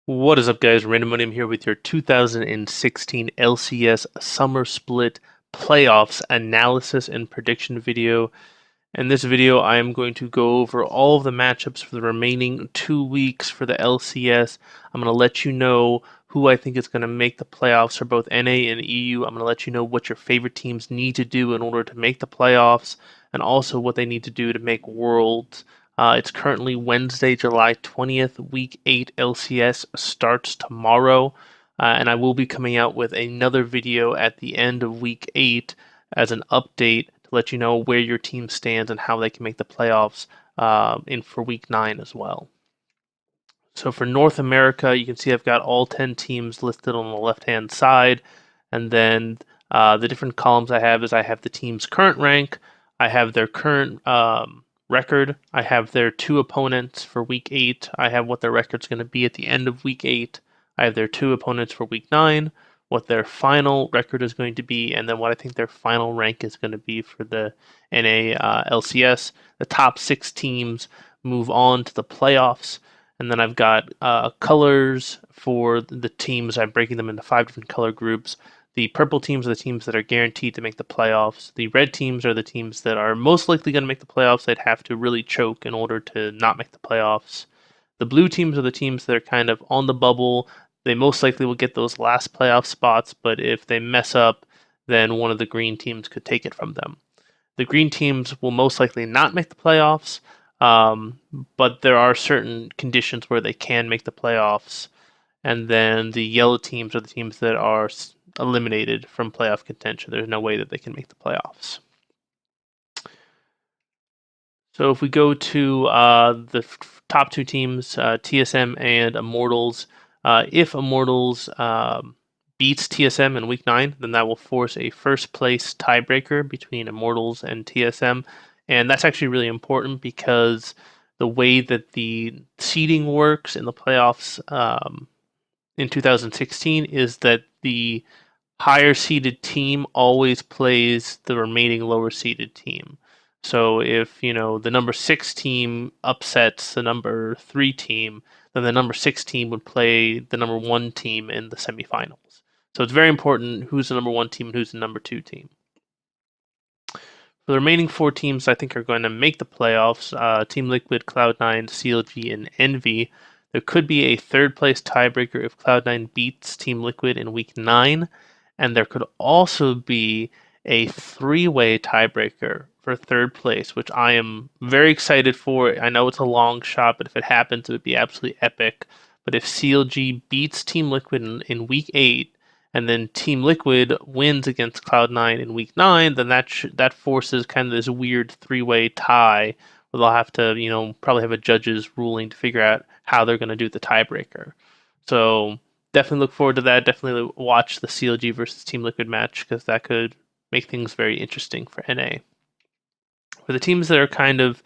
What is up, guys? Random Money here with your 2016 LCS Summer Split Playoffs Analysis and Prediction video. In this video, I am going to go over all of the matchups for the remaining 2 weeks for the LCS. I'm going to let you know who I think is going to make the playoffs for both NA and EU. I'm going to let you know what your favorite teams need to do in order to make the playoffs, and also what they need to do to make Worlds. It's currently Wednesday, July 20th. Week 8 LCS starts tomorrow, and I will be coming out with another video at the end of Week 8 as an update to let you know where your team stands and how they can make the playoffs in for Week 9 as well. So for North America, you can see I've got all 10 teams listed on the left-hand side, and then the different columns I have is I have the team's current rank, I have their current record, I have their two opponents for Week 8, I have what their record's going to be at the end of Week 8, I have their two opponents for Week 9, what their final record is going to be, and then what I think their final rank is going to be for the NA LCS. The top 6 teams move on to the playoffs. And then I've got colors for the teams. I'm breaking them into 5 different color groups. The purple teams are the teams that are guaranteed to make the playoffs. The red teams are the teams that are most likely going to make the playoffs. They'd have to really choke in order to not make the playoffs. The blue teams are the teams that are kind of on the bubble. They most likely will get those last playoff spots, but if they mess up, then one of the green teams could take it from them. The green teams will most likely not make the playoffs, but there are certain conditions where they can make the playoffs. And then the yellow teams are the teams that are eliminated from playoff contention. There's no way that they can make the playoffs. So if we go to the top 2 teams, TSM and Immortals, if Immortals beats TSM in Week 9, then that will force a first place tiebreaker between Immortals and TSM. And that's actually really important because the way that the seeding works in the playoffs in 2016 is that the higher seeded team always plays the remaining lower seeded team. So if the number 6 team upsets the number 3 team, then the number 6 team would play the number 1 team in the semifinals. So it's very important who's the number 1 team and who's the number 2 team. For the remaining 4 teams I think are going to make the playoffs, Team Liquid, Cloud9, CLG, and Envy. There could be a third place tiebreaker if Cloud9 beats Team Liquid in Week 9, and there could also be a 3-way tiebreaker for third place, which I am very excited for. I know it's a long shot, but if it happens, it would be absolutely epic. But if CLG beats Team Liquid in Week 8, and then Team Liquid wins against Cloud9 in Week 9, then that forces kind of this weird 3-way tie where they'll have to, probably have a judge's ruling to figure out how they're going to do the tiebreaker. So definitely look forward to that. Definitely watch the CLG versus Team Liquid match because that could make things very interesting for NA. For the teams that are kind of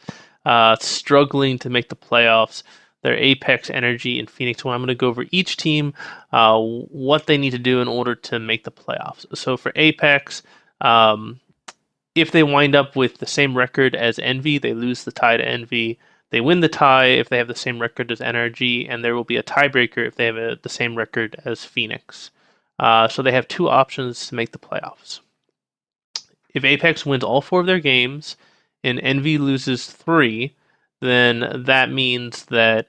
struggling to make the playoffs, they're Apex, Energy, and Phoenix. Well, I'm going to go over each team, what they need to do in order to make the playoffs. So for Apex, if they wind up with the same record as Envy, they lose the tie to Envy. They win the tie if they have the same record as NRG, and there will be a tiebreaker if they have the same record as Phoenix. So they have 2 options to make the playoffs. If Apex wins all 4 of their games and Envy loses 3, then that means that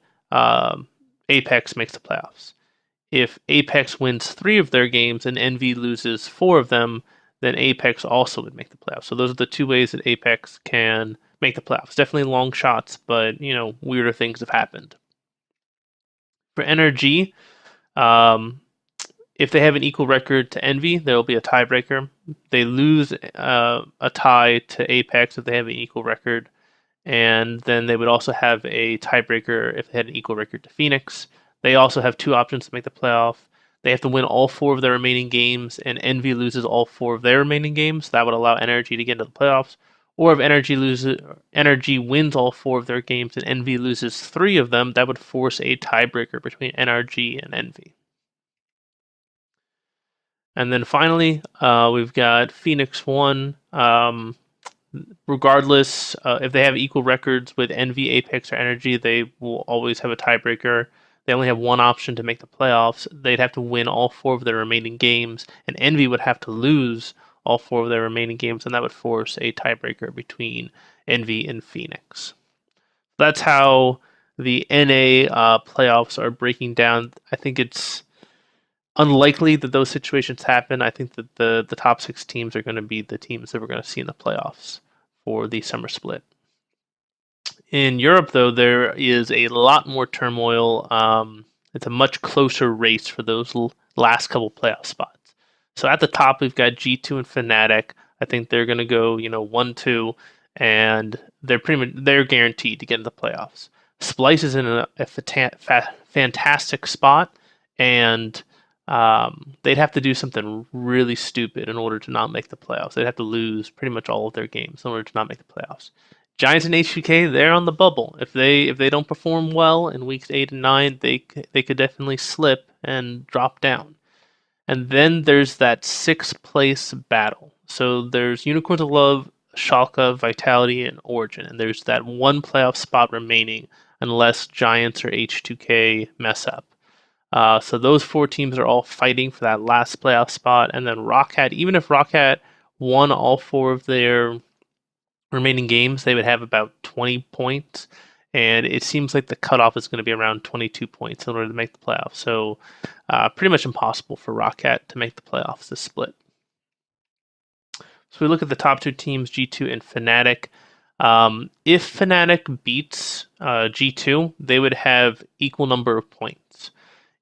Apex makes the playoffs. If Apex wins 3 of their games and Envy loses 4 of them, then Apex also would make the playoffs. So those are the 2 ways that Apex can make the playoffs. Definitely long shots, but weirder things have happened. For NRG, if they have an equal record to Envy, there will be a tiebreaker. They lose a tie to Apex if they have an equal record, and then they would also have a tiebreaker if they had an equal record to Phoenix. They also have 2 options to make the playoff. They have to win all 4 of their remaining games, and Envy loses all 4 of their remaining games. That would allow NRG to get into the playoffs. Or if NRG wins all 4 of their games and Envy loses 3 of them, that would force a tiebreaker between NRG and Envy. And then finally, we've got Phoenix 1. Regardless, if they have equal records with Envy, Apex, or Energy, they will always have a tiebreaker. they only have one option to make the playoffs. They'd have to win all 4 of their remaining games, and Envy would have to lose all 4 of their remaining games, and that would force a tiebreaker between Envy and Phoenix. That's how the NA playoffs are breaking down. I think it's unlikely that those situations happen. I think that the top 6 teams are going to be the teams that we're going to see in the playoffs for the summer split. In Europe, though, there is a lot more turmoil. It's a much closer race for those last couple playoff spots. So at the top, we've got G2 and Fnatic. I think they're going to go, 1-2, and they're guaranteed to get in the playoffs. Splice is in a fantastic spot, and they'd have to do something really stupid in order to not make the playoffs. They'd have to lose pretty much all of their games in order to not make the playoffs. Giants and HBK, they're on the bubble. If they don't perform well in weeks 8 and 9, they could definitely slip and drop down. And then there's that 6th place battle. So there's Unicorns of Love, Schalke, Vitality, and Origin, and there's that one playoff spot remaining unless Giants or H2K mess up. So those 4 teams are all fighting for that last playoff spot, and then Rockhat, even if Rockhat won all 4 of their remaining games, they would have about 20 points, and it seems like the cutoff is going to be around 22 points in order to make the playoffs. So pretty much impossible for Rockhat to make the playoffs this split. So we look at the top 2 teams, G2 and Fnatic. If Fnatic beats G2, they would have equal number of points.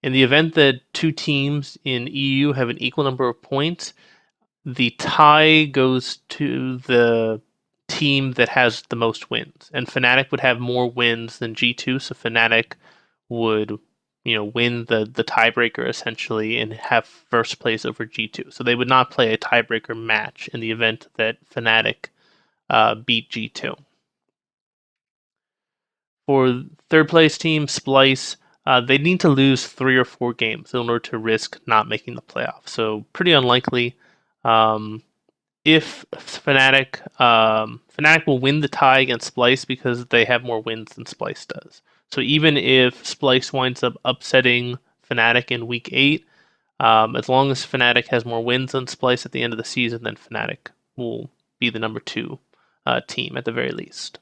In the event that 2 teams in EU have an equal number of points, the tie goes to the team that has the most wins, and Fnatic would have more wins than G2, so Fnatic would win the tiebreaker essentially and have first place over G2. So they would not play a tiebreaker match in the event that Fnatic beat G2. For third place team, Splice, they need to lose 3 or 4 games in order to risk not making the playoffs. So pretty unlikely. If Fnatic will win the tie against Splice because they have more wins than Splice does. So even if Splice winds up upsetting Fnatic in week 8, as long as Fnatic has more wins than Splice at the end of the season, then Fnatic will be the number 2 team at the very least.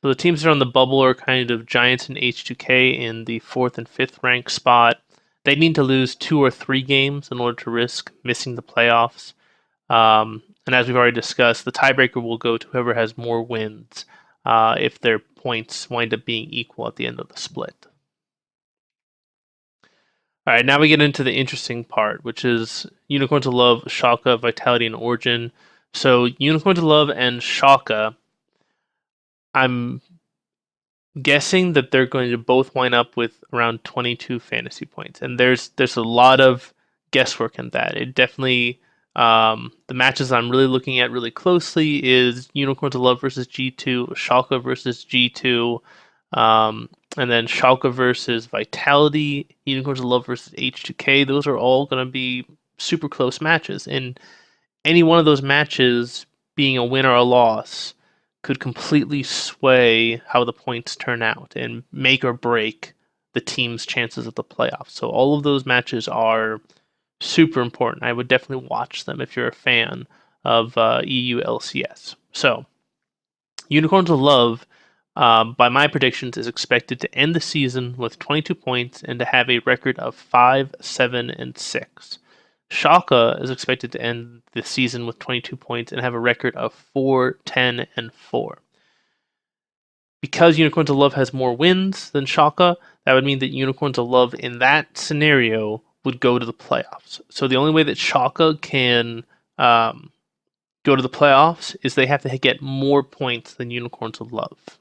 So the teams that are on the bubble are kind of Giants and H2K in the 4th and 5th rank spot. They need to lose 2 or 3 games in order to risk missing the playoffs. And as we've already discussed, the tiebreaker will go to whoever has more wins if their points wind up being equal at the end of the split. All right, now we get into the interesting part, which is Unicorns of Love, Schalke, Vitality, and Origin. So Unicorns of Love and Schalke, I'm guessing that they're going to both wind up with around 22 fantasy points, and there's a lot of guesswork in that. It definitely the matches I'm really looking at really closely is Unicorns of Love versus G2, Schalke versus G2, and then Schalke versus Vitality, Unicorns of Love versus H2K. Those are all going to be super close matches, and any one of those matches being a win or a loss could completely sway how the points turn out and make or break the team's chances of the playoffs. So all of those matches are super important. I would definitely watch them if you're a fan of EU LCS. So Unicorns of Love, by my predictions, is expected to end the season with 22 points and to have a record of 5, 7, and 6. Schalke is expected to end the season with 22 points and have a record of 4, 10, and 4. Because Unicorns of Love has more wins than Schalke, that would mean that Unicorns of Love in that scenario would go to the playoffs. So the only way that Schalke can go to the playoffs is they have to get more points than Unicorns of Love.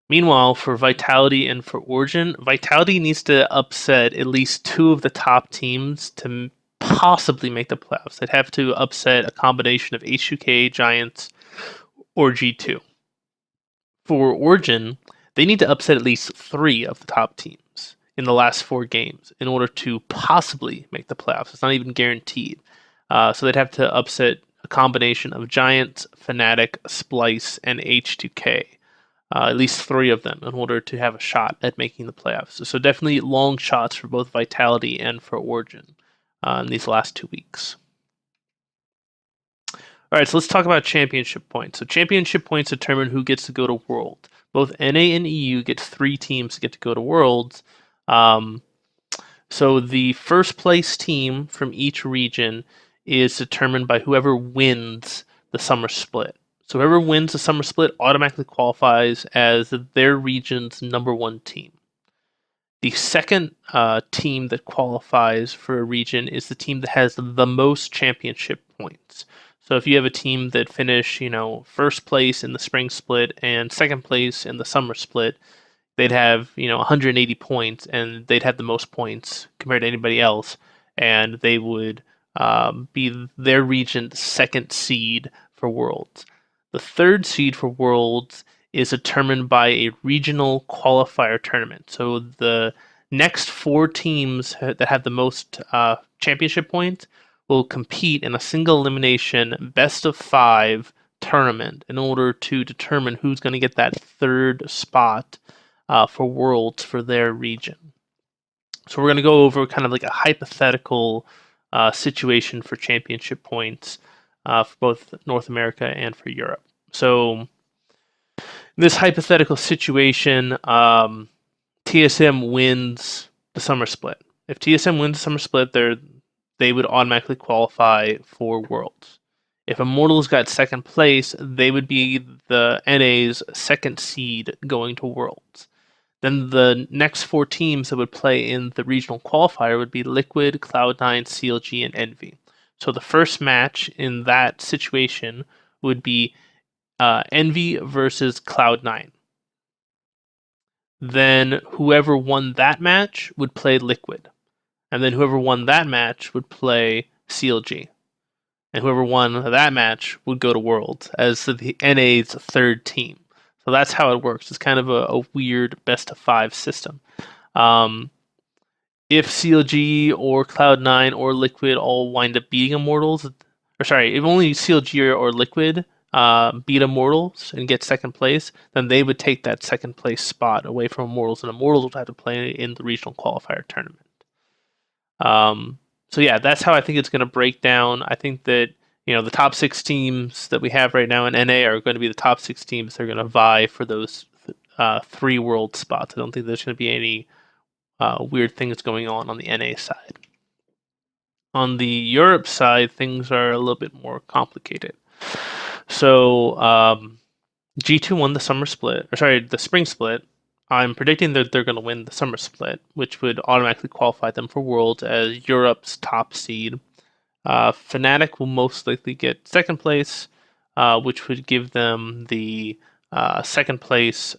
Meanwhile, for Vitality and for Origin, Vitality needs to upset at least 2 of the top teams to possibly make the playoffs. They'd have to upset a combination of H2K, Giants, or G2. For Origin, they need to upset at least 3 of the top teams in the last 4 games in order to possibly make the playoffs. It's not even guaranteed. So they'd have to upset a combination of Giants, Fnatic, Splice, and H2K. at least 3 of them in order to have a shot at making the playoffs. So definitely long shots for both Vitality and for Origin in these last 2 weeks. All right, so let's talk about championship points. So championship points determine who gets to go to World. Both NA and EU get 3 teams to get to go to Worlds. So the first place team from each region is determined by whoever wins the summer split. So whoever wins the summer split automatically qualifies as their region's #1 team. The second team that qualifies for a region is the team that has the most championship points. So if you have a team that finish, first place in the spring split and second place in the summer split, they'd have 180 points, and they'd have the most points compared to anybody else, and they would be their region's second seed for Worlds. The third seed for Worlds is determined by a regional qualifier tournament. So the next 4 teams that have the most championship points will compete in a single elimination best of 5 tournament in order to determine who's going to get that third spot for Worlds for their region. So we're going to go over kind of like a hypothetical situation for championship points for both North America and for Europe. So in this hypothetical situation, TSM wins the summer split. If TSM wins the summer split, they would automatically qualify for Worlds. If Immortals got second place, they would be the NA's second seed going to Worlds. Then the next 4 teams that would play in the regional qualifier would be Liquid, Cloud9, CLG, and Envy. So the first match in that situation would be Envy versus Cloud9. Then whoever won that match would play Liquid. And then whoever won that match would play CLG. And whoever won that match would go to Worlds as the NA's third team. So that's how it works. It's kind of a weird best of 5 system. If CLG or Cloud9 or Liquid all wind up beating Immortals, if only CLG or Liquid beat Immortals and get second place, then they would take that second place spot away from Immortals, and Immortals would have to play in the regional qualifier tournament. So yeah, that's how I think it's going to break down. I think that the top 6 teams that we have right now in NA are going to be the top 6 teams that are going to vie for those 3 world spots. I don't think there's going to be any weird things going on the NA side. On the Europe side, things are a little bit more complicated. So G2 won the the spring split. I'm predicting that they're going to win the summer split, which would automatically qualify them for Worlds as Europe's top seed. Fnatic will most likely get second place, which would give them the second place,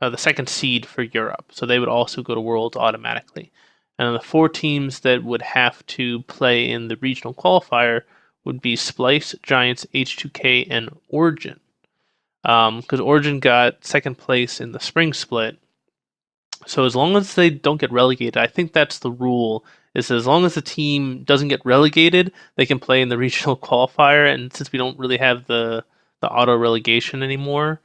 the second seed for Europe. So they would also go to Worlds automatically. And the 4 teams that would have to play in the regional qualifier would be Splice, Giants, H2K, and Origin. Because Origin got second place in the spring split. So as long as they don't get relegated, I think that's the rule, is as long as the team doesn't get relegated, they can play in the regional qualifier. And since we don't really have the auto relegation anymore,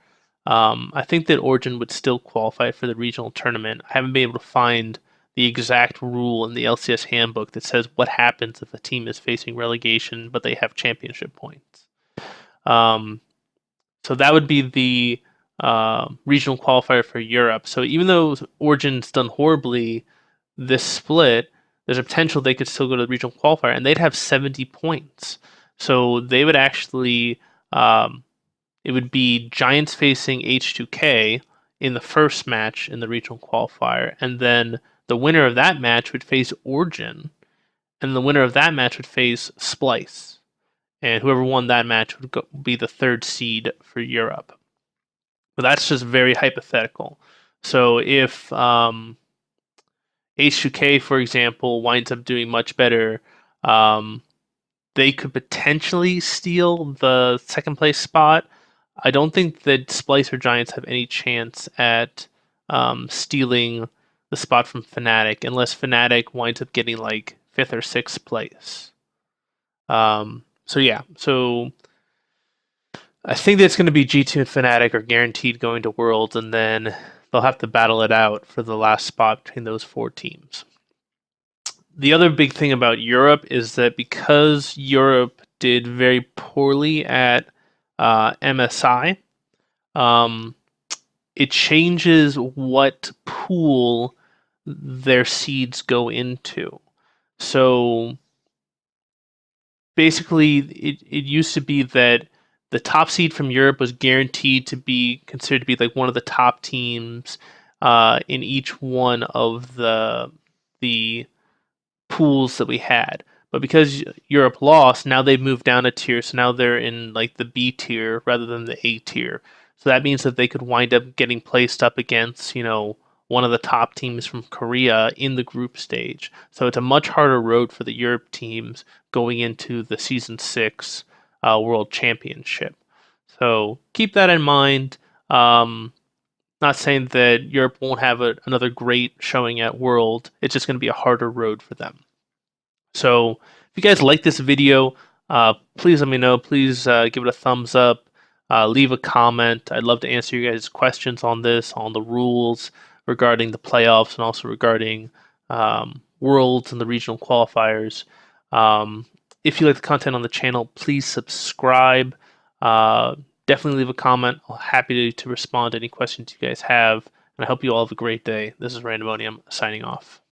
I think that Origin would still qualify for the regional tournament. I haven't been able to find the exact rule in the LCS handbook that says what happens if a team is facing relegation but they have championship points. So that would be the regional qualifier for Europe. So even though Origin's done horribly this split, there's a potential they could still go to the regional qualifier, and they'd have 70 points. So they would actually, it would be Giants facing H2K in the first match in the regional qualifier, and then the winner of that match would face Origin, and the winner of that match would face Splice. And whoever won that match would be the third seed for Europe. But that's just very hypothetical. So if H2K, for example, winds up doing much better, they could potentially steal the second place spot. I don't think that Splice or Giants have any chance at stealing the spot from Fnatic, unless Fnatic winds up getting like 5th or 6th place. So I think that's going to be G2 and Fnatic are guaranteed going to Worlds, and then they'll have to battle it out for the last spot between those four teams. The other big thing about Europe is that because Europe did very poorly at MSI, um, it changes what pool their seeds go into. So basically, it used to be that the top seed from Europe was guaranteed to be considered to be like one of the top teams in each one of the pools that we had. But because Europe lost, now they've moved down a tier, so now they're in like the B tier rather than the A tier. So that means that they could wind up getting placed up against, one of the top teams from Korea in the group stage. So it's a much harder road for the Europe teams going into the season 6 World Championship. So keep that in mind. Not saying that Europe won't have another great showing at World. It's just going to be a harder road for them. So if you guys like this video, please let me know. Please give it a thumbs up. Leave a comment. I'd love to answer you guys' questions on this, on the rules regarding the playoffs, and also regarding Worlds and the regional qualifiers. If you like the content on the channel, please subscribe. Definitely leave a comment. I'm happy to respond to any questions you guys have. And I hope you all have a great day. This is Randomonium signing off.